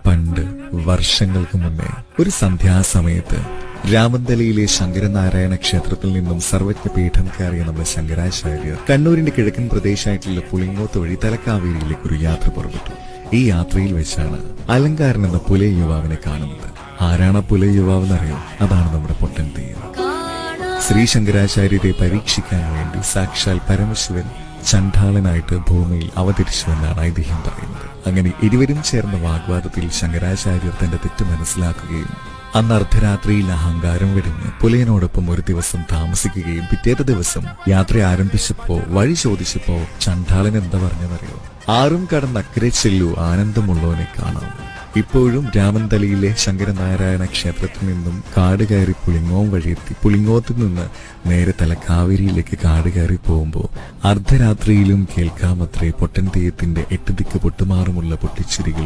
പണ്ട് വർഷങ്ങൾക്ക് മുന്നേ ഒരു സന്ധ്യാസമയത്ത് രാമന്തലിയിലെ ശങ്കരനാരായണ ക്ഷേത്രത്തിൽ നിന്നും സർവജ്ഞ പീഠം കയറിയ നമ്മുടെ ശങ്കരാചാര്യർ കണ്ണൂരിന്റെ കിഴക്കൻ പ്രദേശമായിട്ടുള്ള പുളിങ്ങോത്ത് വഴി തലക്കാവേരിയിലേക്ക് ഒരു യാത്ര പുറപ്പെട്ടു. ഈ യാത്രയിൽ വെച്ചാണ് അലങ്കാരൻ എന്ന പുലയ യുവാവിനെ കാണുന്നത്. ആരാണ് പുലയ യുവാവ് എന്നറിയോ? അതാണ് നമ്മുടെ പൊട്ടൻ തെയ്യം. ശ്രീ ശങ്കരാചാര്യരെ പരീക്ഷിക്കാൻ വേണ്ടി സാക്ഷാൽ പരമശിവൻ ചണ്ഡാളനായിട്ട് ഭൂമിയിൽ അവതരിച്ചുവെന്നാണ് ഐതിഹ്യം പറയുന്നത്. അങ്ങനെ ഇരുവരും ചേർന്ന വാഗ്വാദത്തിൽ ശങ്കരാചാര്യർ തന്റെ തെറ്റ് മനസ്സിലാക്കുകയും അന്ന് അർദ്ധരാത്രിയിൽ അഹങ്കാരം വെടിഞ്ഞ് പുലയനോടൊപ്പം ഒരു ദിവസം താമസിക്കുകയും പിറ്റേത്തെ ദിവസം യാത്ര ആരംഭിച്ചപ്പോ വഴി ചോദിച്ചപ്പോ ചണ്ഡാളൻ എന്താ പറഞ്ഞെന്നറിയോ? ആറും കടന്ന് അക്കരെ ചെല്ലു, ആനന്ദമുള്ളവനെ കാണാം. ഇപ്പോഴും രാമന്തലിയിലെ ശങ്കരനാരായണ ക്ഷേത്രത്തിൽ നിന്നും കാട് കയറി പുളിങ്ങോം വഴിയെത്തി പുളിങ്ങോത്തിൽ നിന്ന് നേരെ തലക്കാവേരിയിലേക്ക് കാട് കയറി പോകുമ്പോൾ അർദ്ധരാത്രിയിലും കേൾക്കാമത്രേ പൊട്ടൻ തെയ്യത്തിന്റെ 8 ദിക്ക് പൊട്ടുമാറുമുള്ള പൊട്ടിച്ചിരികൾ.